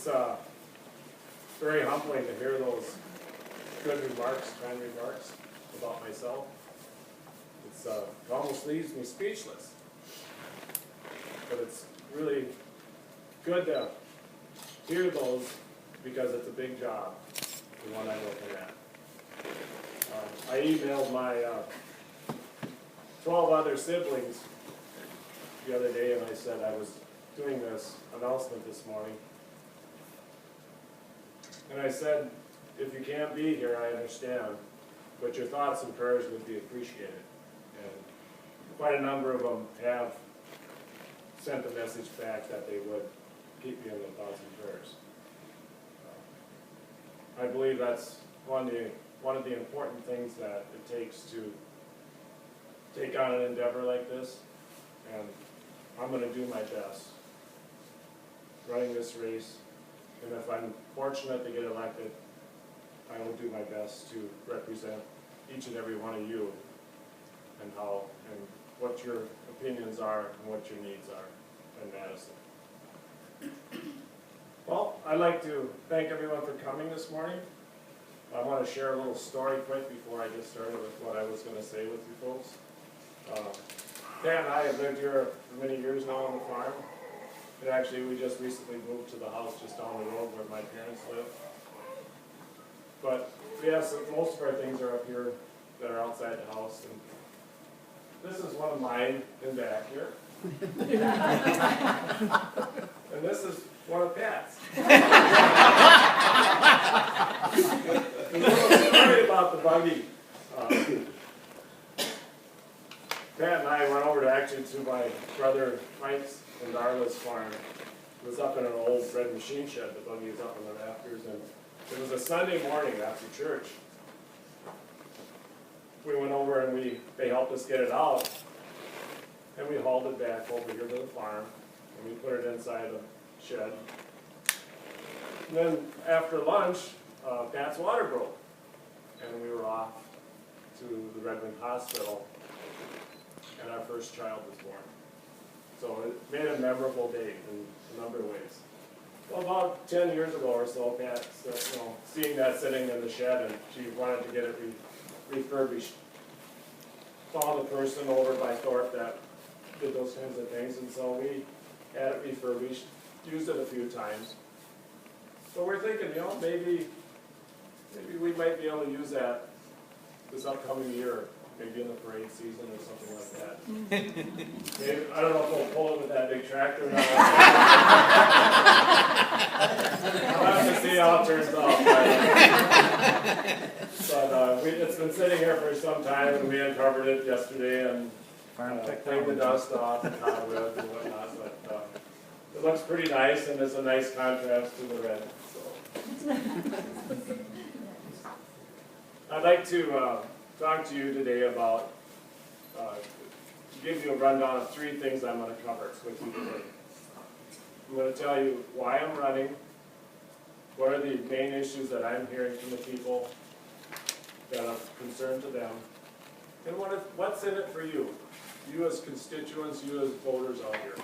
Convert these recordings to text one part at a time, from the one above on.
It's very humbling to hear those good remarks, kind remarks about myself. It almost leaves me speechless. But it's really good to hear those because it's a big job, the one I'm looking at. I emailed my 12 other siblings the other day, and I said I was doing this announcement this morning. And I said, if you can't be here, I understand, but your thoughts and prayers would be appreciated. And quite a number of them have sent a message back that they would keep me in their thoughts and prayers. I believe that's one of the important things that it takes to take on an endeavor like this, and I'm going to do my best running this race, and if I'm fortunate to get elected, I will do my best to represent each and every one of you and what your opinions are and what your needs are in Madison. Well, I'd like to thank everyone for coming this morning. I want to share a little story quick before I get started with what I was going to say with you folks. Dan and I have lived here for many years now on the farm. And actually, we just recently moved to the house just down the road where my parents live. But we have most of our things are up here that are outside the house. And this is one of mine in back here. And this is one of Pat's. A little story about the buggy. Pat and I went over to my brother Mike's and Darla's farm. It was up in an old red machine shed. The buggy was up in the rafters, and it was a Sunday morning after church. We went over and they helped us get it out, and we hauled it back over here to the farm, and we put it inside a shed. And then after lunch, Pat's water broke, and we were off to the Redmond Hospital, and our first child was born. So it made a memorable day in a number of ways. Well, about 10 years ago or so, Pat, seeing that sitting in the shed, and she wanted to get it refurbished. Found a person over by Thorpe that did those kinds of things, and so we had it refurbished, used it a few times. So we're thinking, maybe we might be able to use that this upcoming year, maybe in the parade season or something like that. Maybe, I don't know if we'll pull it with that big tractor or not. We'll have to see how it turns out. But it's been sitting here for some time, and we uncovered it yesterday and cleaned the dust off and cobwebs and whatnot. But it looks pretty nice, and it's a nice contrast to the red. So. I'd like to talk to you today about, give you a rundown of 3 things I'm going to cover with you today. I'm going to tell you why I'm running, what are the main issues that I'm hearing from the people that are concerned to them, and what's in it for you as constituents, you as voters out here.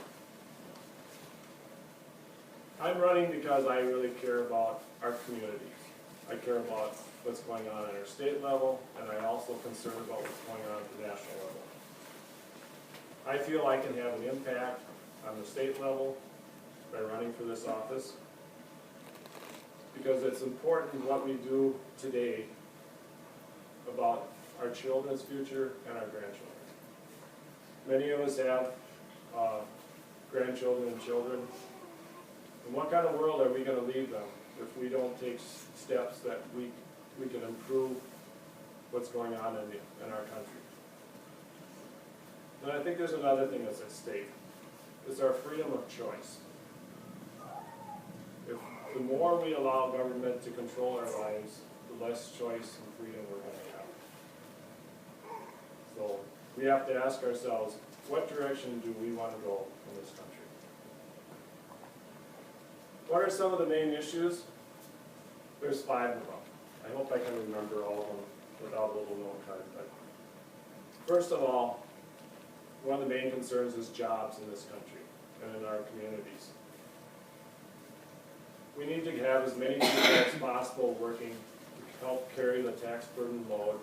I'm running because I really care about our community. I care about what's going on at our state level, and I'm also concerned about what's going on at the national level. I feel I can have an impact on the state level by running for this office because it's important what we do today about our children's future and our grandchildren. Many of us have grandchildren and children. And what kind of world are we going to leave them if we don't take steps that we can improve what's going on in our country? And I think there's another thing that's at stake. It's our freedom of choice. If the more we allow government to control our lives, the less choice and freedom we're going to have. So we have to ask ourselves, what direction do we want to go in this country? What are some of the main issues? There's 5 of them. I hope I can remember all of them without a little note card. But first of all, one of the main concerns is jobs in this country and in our communities. we need to have as many people as possible working to help carry the tax burden load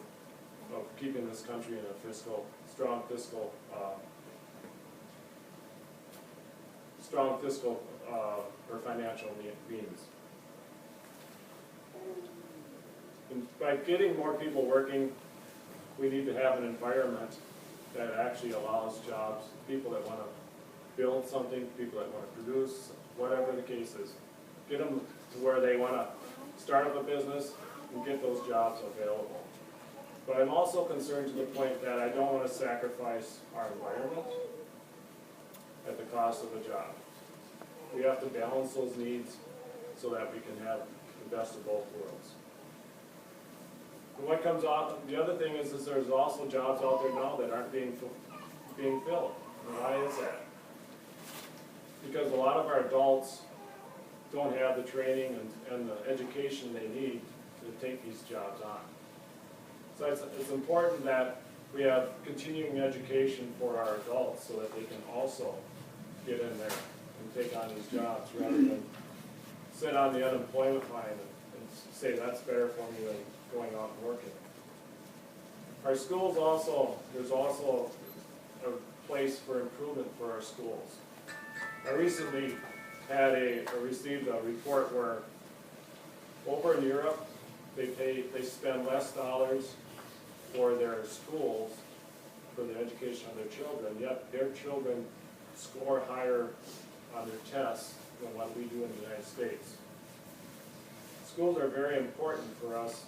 of keeping this country in a strong fiscal or financial means. And by getting more people working, we need to have an environment that actually allows jobs, people that want to build something, people that want to produce, whatever the case is. Get them to where they want to start up a business and get those jobs available. But I'm also concerned to the point that I don't want to sacrifice our environment at the cost of a job. We have to balance those needs so that we can have the best of both worlds. And what comes out, the other thing is there's also jobs out there now that aren't being filled. And why is that? Because a lot of our adults don't have the training and the education they need to take these jobs on. So it's important that we have continuing education for our adults so that they can also get in there and take on these jobs rather than sit on the unemployment line and say that's better for me than going out and working. Our schools also, there's also a place for improvement for our schools. I recently received a report where over in Europe, they spend less dollars for their schools, for the education of their children, yet their children score higher on their tests than what we do in the United States. Schools are very important for us,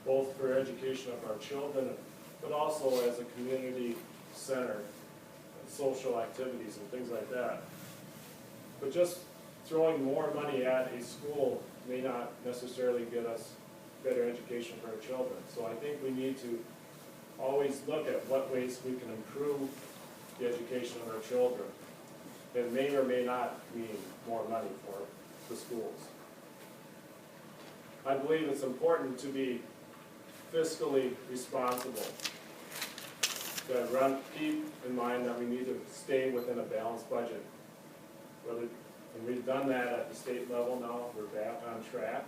both for education of our children, but also as a community center, and social activities and things like that. But just throwing more money at a school may not necessarily get us better education for our children. So I think we need to always look at what ways we can improve the education of our children. It may or may not mean more money for the schools. I believe it's important to be fiscally responsible. Keep in mind that we need to stay within a balanced budget. And we've done that at the state level now, we're back on track.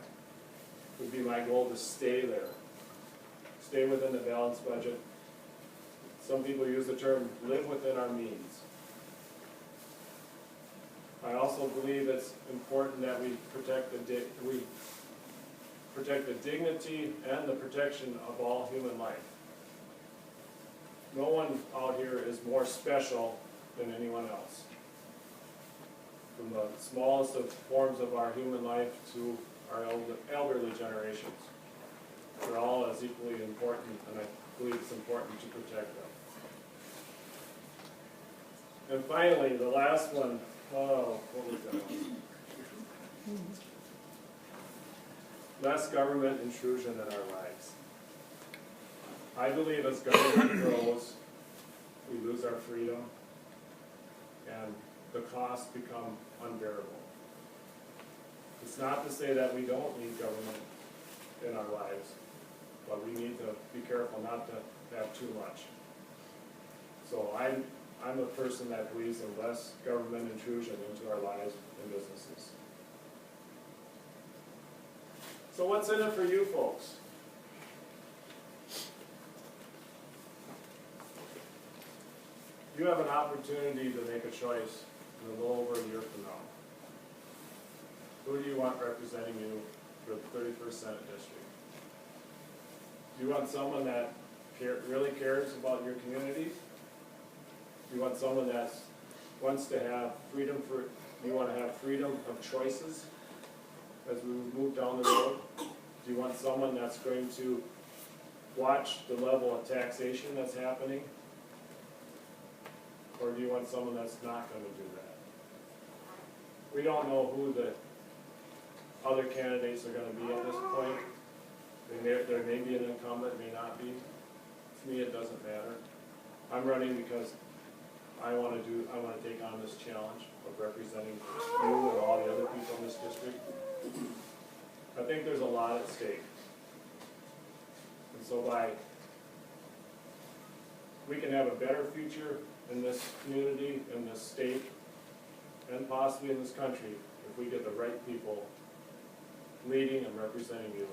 It would be my goal to stay there. Stay within the balanced budget. Some people use the term live within our means. I also believe it's important that we protect the dignity and the protection of all human life. No one out here is more special than anyone else. From the smallest of forms of our human life to our elderly generations. They're all as equally important, and I believe it's important to protect them. And finally, the last one, what was that one? Less government intrusion in our lives. I believe as government grows, we lose our freedom, and the costs become unbearable. It's not to say that we don't need government in our lives, but we need to be careful not to have too much. So I'm a person that believes in less government intrusion into our lives and businesses. So what's in it for you folks? You have an opportunity to make a choice in a little over a year from now. Who do you want representing you for the 31st Senate District? Do you want someone that really cares about your community? Do you want someone that wants to have freedom you want to have freedom of choices as we move down the road? Do you want someone that's going to watch the level of taxation that's happening? Or do you want someone that's not going to do that? We don't know who the other candidates are going to be at this point. There may be an incumbent, may not be. To me, it doesn't matter. I'm running because I want to take on this challenge of representing you and all the other people in this district. I think there's a lot at stake. And so we can have a better future in this community, in this state, and possibly in this country if we get the right people leading and representing you.